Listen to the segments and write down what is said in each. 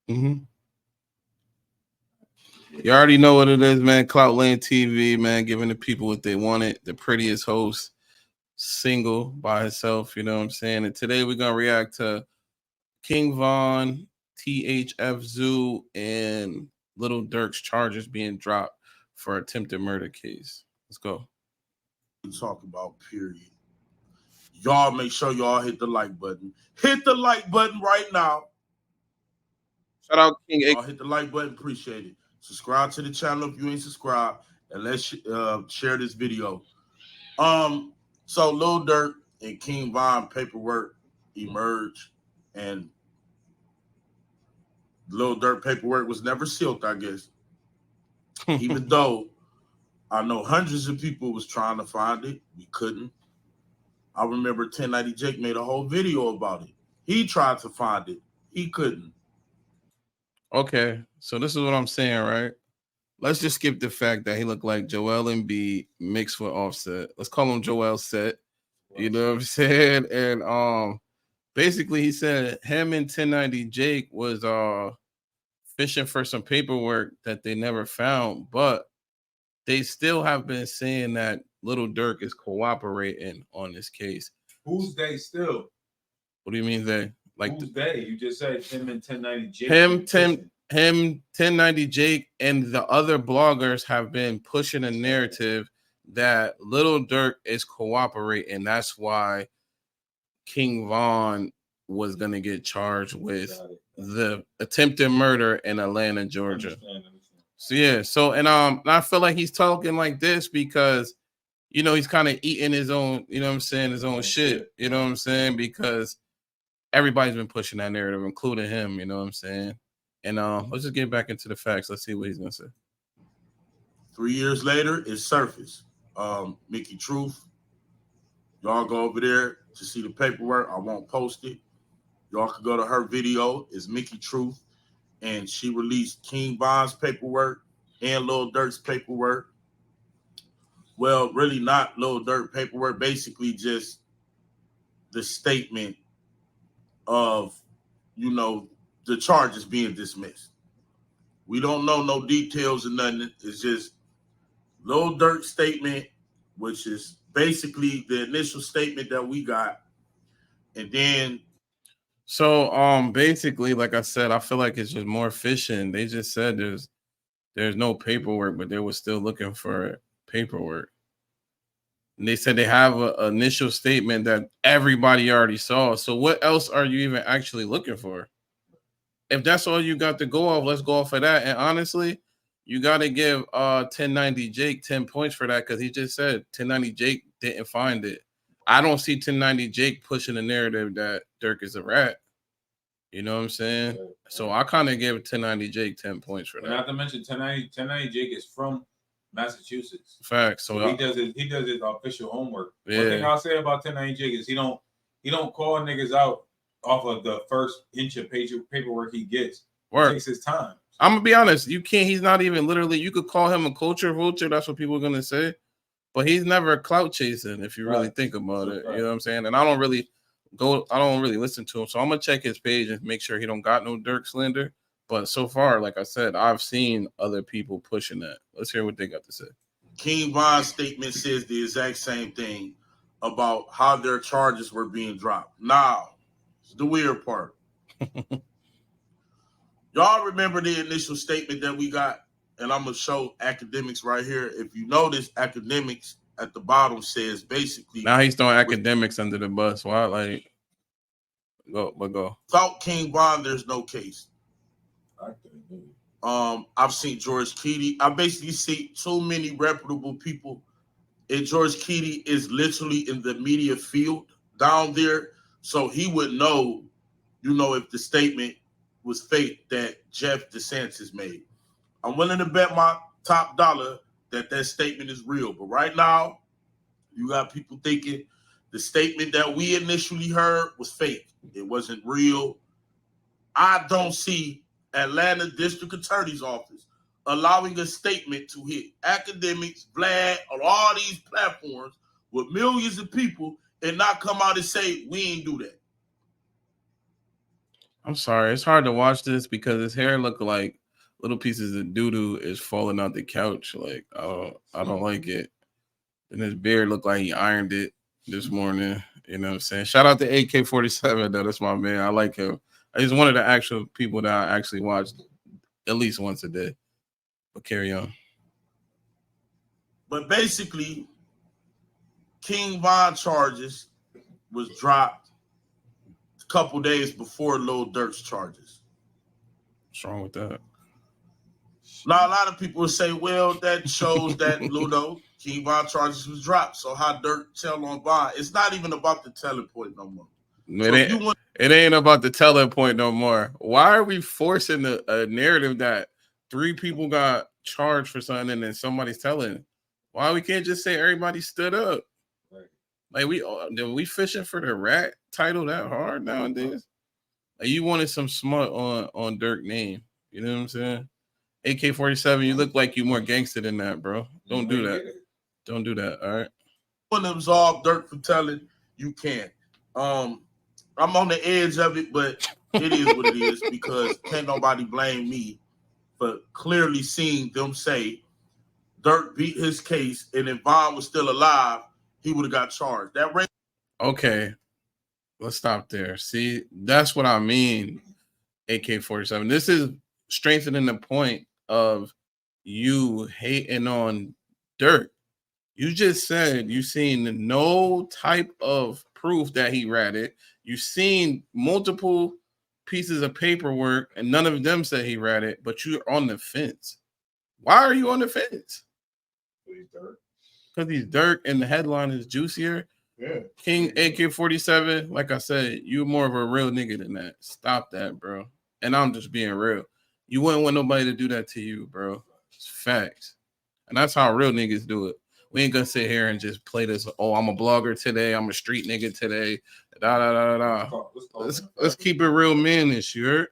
Mm-hmm. You already know what it is, man. Cloutland TV, man, giving the people what they wanted. The prettiest host, single by herself. You know what I'm saying? And today we're gonna react to King Von, THF Zoo, and Little Durk's charges being dropped for attempted murder case. Let's go. Talk about period. Y'all make sure y'all hit the like button. Hit the like button right now. Shout out King. Y'all hit the like button. Appreciate it. Subscribe to the channel if you ain't subscribed, and let's share this video. So Lil Durk and King Von paperwork emerged, and Lil Durk paperwork was never sealed, I guess. Even though I know hundreds of people was trying to find it, we couldn't. I remember 1090 Jake made a whole video about it. He tried to find it. He couldn't. Okay, so this is what I'm saying, right? Let's just skip the fact that he looked like Joel Embiid mixed with Offset. Let's call him Joel Set. You know what I'm saying? And basically he said him and 1090 Jake was fishing for some paperwork that they never found, but they still have been saying that Little Durk is cooperating on this case. Who's they still? What do you mean they? Like who's they? You just said him and 1090 Jake. Him, 1090 Jake, and the other bloggers have been pushing a narrative that Little Durk is cooperating. That's why King Von was gonna get charged with the attempted murder in Atlanta, Georgia. So yeah, so and I feel like he's talking like this because you know he's kind of eating his own, you know what I'm saying, his own shit. You know what I'm saying? Because everybody's been pushing that narrative, including him, you know what I'm saying? And let's just get back into the facts. Let's see what he's gonna say. 3 years later, it surfaced. Mickey Truth. Y'all go over there to see the paperwork. I won't post it. Y'all can go to her video. It's Mickey Truth. And she released King Von's paperwork and Lil Durk's paperwork. Well, really not Lil Durk paperwork. Basically just the statement of, you know, the charges being dismissed. We don't know no details or nothing. It's just Lil Durk's statement, which is basically the initial statement that we got. And then so basically, like I said, I feel like it's just more fishing. They just said there's no paperwork, but they were still looking for paperwork. And they said they have an initial statement that everybody already saw. So what else are you even actually looking for? If that's all you got to go off, let's go off of that. And honestly, you got to give 1090 Jake 10 points for that because he just said 1090 Jake didn't find it. I don't see 1090 Jake pushing the narrative that Durk is a rat. You know what I'm saying? Right. So I kind of give 1090 Jake 10 points for that. Not to mention 1090 Jake is from Massachusetts. Facts. So he does his official homework. Yeah. One thing I'll say about 1090 Jake is he don't call niggas out off of the first inch of paperwork he gets. Work. He takes his time. I'm gonna be honest. You can't. He's not even literally. You could call him a culture vulture. That's what people are gonna say. But he's never clout chasing. If you really think about it, you know what I'm saying. And I don't really listen to him. So I'm gonna check his page and make sure he don't got no Durk slander. But so far, like I said, I've seen other people pushing that. Let's hear what they got to say. King Von's statement says the exact same thing about how their charges were being dropped. Now, it's the weird part. Y'all remember the initial statement that we got? And I'm going to show academics right here. If you notice, academics at the bottom says basically... Now he's throwing academics under the bus. Why? Like, go. Without King Von, there's no case. I've seen George Keedy. I basically see too many reputable people. And George Keedy is literally in the media field down there. So he would know, you know, if the statement was fake that Jeff DeSantis made. I'm willing to bet my top dollar that statement is real. But right now, you got people thinking the statement that we initially heard was fake. It wasn't real. I don't see Atlanta District Attorney's Office allowing a statement to hit academics, Vlad, on all these platforms with millions of people and not come out and say, we ain't do that. I'm sorry. It's hard to watch this because his hair look like little pieces of doo-doo is falling out the couch. Like, I don't like it. And his beard looked like he ironed it this morning. You know what I'm saying? Shout out to AK-47, though. That's my man. I like him. He's one of the actual people that I actually watch at least once a day. But carry on. But basically, King Von charges was dropped a couple days before Lil Durk's charges. What's wrong with that? Now, a lot of people will say, well, that shows that Ludo, King Von charges was dropped. So how Durk tell on Von? It's not even about the telling point no more. It ain't about the telling point no more. Why are we forcing a narrative that 3 people got charged for something and then somebody's telling? Why we can't just say everybody stood up? Right. Like we fishing for the rat title that hard nowadays? Like you wanted some smut on Durk name. You know what I'm saying? AK-47, you look like you more gangster than that, bro. Don't do that. Don't do that. All right. Want to absolve Durk from telling, you can't. I'm on the edge of it, but it is what it is because can't nobody blame me for clearly seeing them say Durk beat his case, and if Von was still alive, he would have got charged. Okay, let's stop there. See, that's what I mean. AK-47. This is strengthening the point of you hating on Durk. You just said you seen no type of proof that he ratted. You seen multiple pieces of paperwork, and none of them said he ratted, but you're on the fence. Why are you on the fence? Because he's Durk, and the headline is juicier. Yeah. King AK-47, like I said, you more of a real nigga than that. Stop that, bro. And I'm just being real. You wouldn't want nobody to do that to you, bro. It's facts. And that's how real niggas do it. We ain't gonna sit here and just play this. Oh, I'm a blogger today. I'm a street nigga today. Let's keep it real manish. You heard?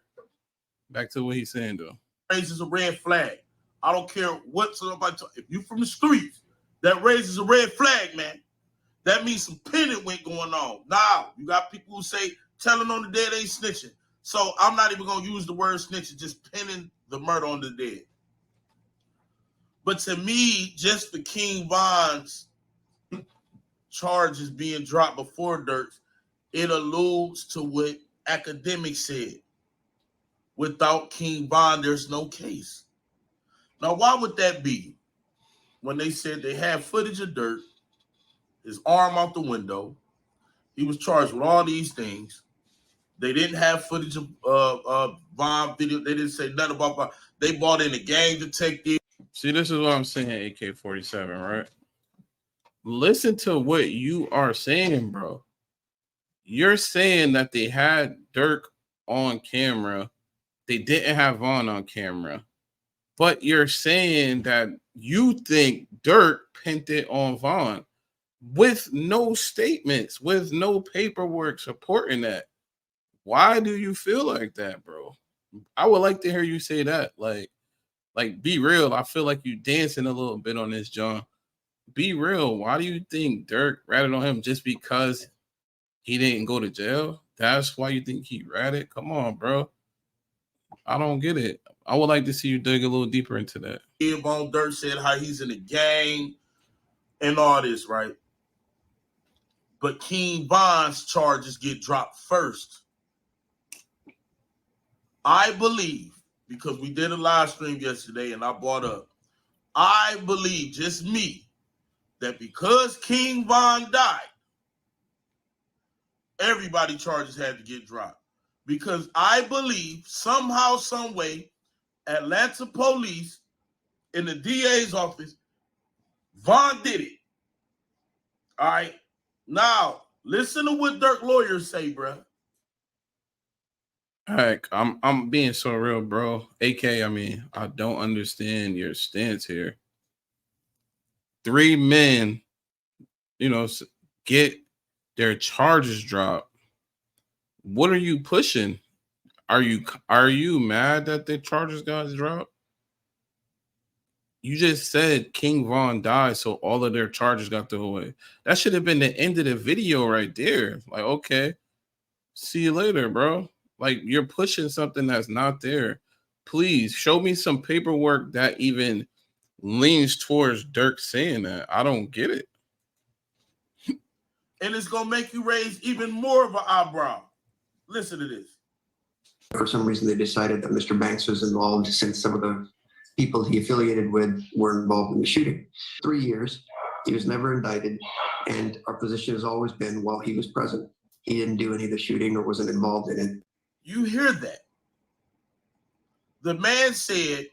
Back to what he's saying though. Raises a red flag. I don't care what somebody. If you from the streets, that raises a red flag, man. That means some pinning went going on. Now you got people who say telling on the dead ain't snitching. So I'm not even gonna use the word snitching. Just pinning the murder on the dead. But to me, just for King Von's charges being dropped before Durk's, it alludes to what academics said. Without King Von, there's no case. Now, why would that be? When they said they had footage of Durk, his arm out the window, he was charged with all these things. They didn't have footage of Von video. They didn't say nothing about Von. They brought in a gang detective. See, this is what I'm saying, AK-47, right? Listen to what you are saying, bro. You're saying that they had Durk on camera. They didn't have Von on camera. But you're saying that you think Durk pinned it on Von with no statements, with no paperwork supporting that. Why do you feel like that, bro? I would like to hear you say that. Like, be real. I feel like you dancing a little bit on this, John. Be real. Why do you think Durk ratted on him just because he didn't go to jail? That's why you think he ratted? Come on, bro. I don't get it. I would like to see you dig a little deeper into that. Von Durk said how he's in the gang and all this, right? But King Von's charges get dropped first. I believe, because we did a live stream yesterday and I brought up, I believe, just me, that because King Von died, everybody charges had to get dropped. Because I believe somehow, some way, Atlanta police in the DA's office, Von did it. All right. Now, listen to what Durk lawyers say, bro. All right, I'm being so real, bro. AK, I mean, I don't understand your stance here. 3 men, get their charges dropped. What are you pushing? Are you mad that the charges got dropped? You just said King Von died, so all of their charges got thrown away. That should have been the end of the video right there. Like, okay, see you later, bro. Like, you're pushing something that's not there. Please show me some paperwork that even leans towards Durk saying that. I don't get it. And it's going to make you raise even more of an eyebrow. Listen to this. For some reason, they decided that Mr. Banks was involved since some of the people he affiliated with were involved in the shooting. 3 years, he was never indicted, and our position has always been, while he was present, he didn't do any of the shooting or wasn't involved in it. You hear that? The man said,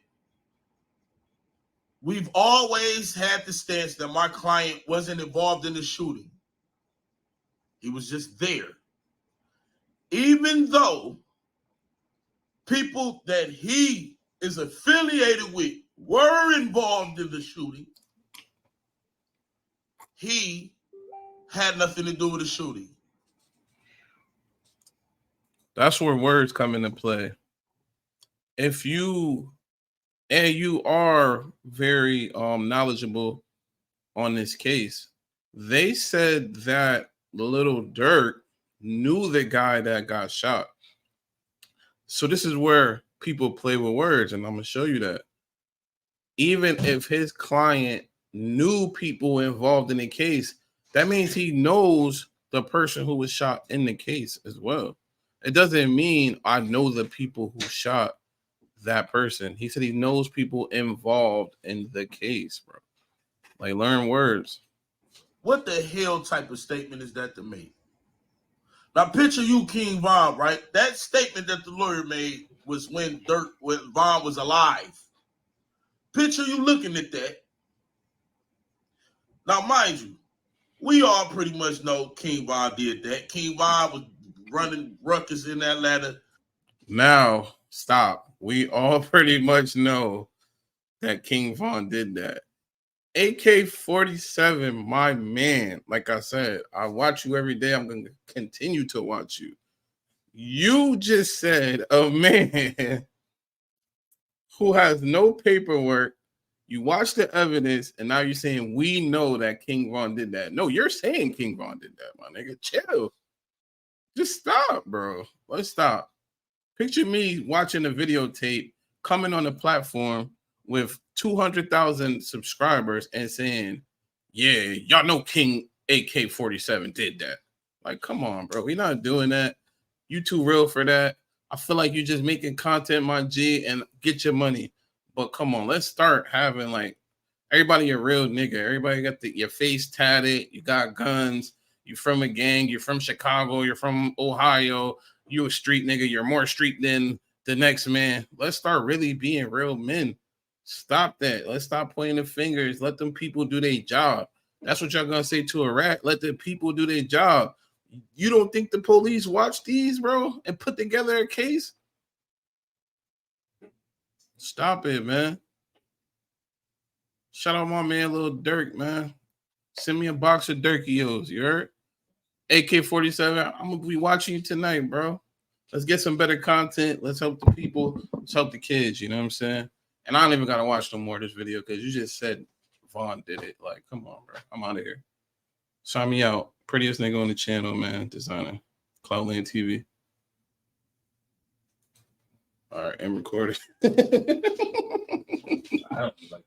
we've always had the stance that my client wasn't involved in the shooting. He was just there. Even though people that he is affiliated with were involved in the shooting, he had nothing to do with the shooting. That's where words come into play. If you are very knowledgeable on this case, they said that little Durk knew the guy that got shot. So this is where people play with words, and I'm going to show you that. Even if his client knew people involved in the case, that means he knows the person who was shot in the case as well. It doesn't mean I know the people who shot that person. He said he knows people involved in the case, bro. Like, learn words. What the hell type of statement is that to make? Now, picture you, King Von, right? That statement that the lawyer made was when Von was alive. Picture you looking at that. Now, mind you, we all pretty much know King Von did that. King Von was running ruckus in Atlanta. Now, stop. We all pretty much know that King Von did that. AK-47, my man, like I said, I watch you every day. I'm going to continue to watch you. You just said a man who has no paperwork, you watch the evidence, and now you're saying we know that King Von did that. No, you're saying King Von did that, my nigga. Chill. Just stop, bro. Let's stop. Picture me watching a videotape, coming on the platform with 200,000 subscribers and saying, yeah, y'all know King AK-47 did that. Like, come on, bro. We're not doing that. You too real for that. I feel like you're just making content, my G, and get your money. But come on, let's start having, like, everybody a real nigga. Everybody got your face tatted. You got guns. You from a gang. You're from Chicago. You're from Ohio. You a street nigga. You're more street than the next man. Let's start really being real men. Stop that. Let's stop pointing the fingers. Let them people do their job. That's what y'all gonna say to a rat. Let the people do their job. You don't think the police watch these, bro, and put together a case? Stop it, man. Shout out my man, little Durk, man. Send me a box of Durkios, you heard? AK-47, I'm going to be watching you tonight, bro. Let's get some better content. Let's help the people. Let's help the kids, you know what I'm saying? And I don't even got to watch no more of this video because you just said Von did it. Like, come on, bro. I'm out of here. Sign me out. Prettiest nigga on the channel, man. Deziner. Cloudland TV. All right, I'm recording. I don't like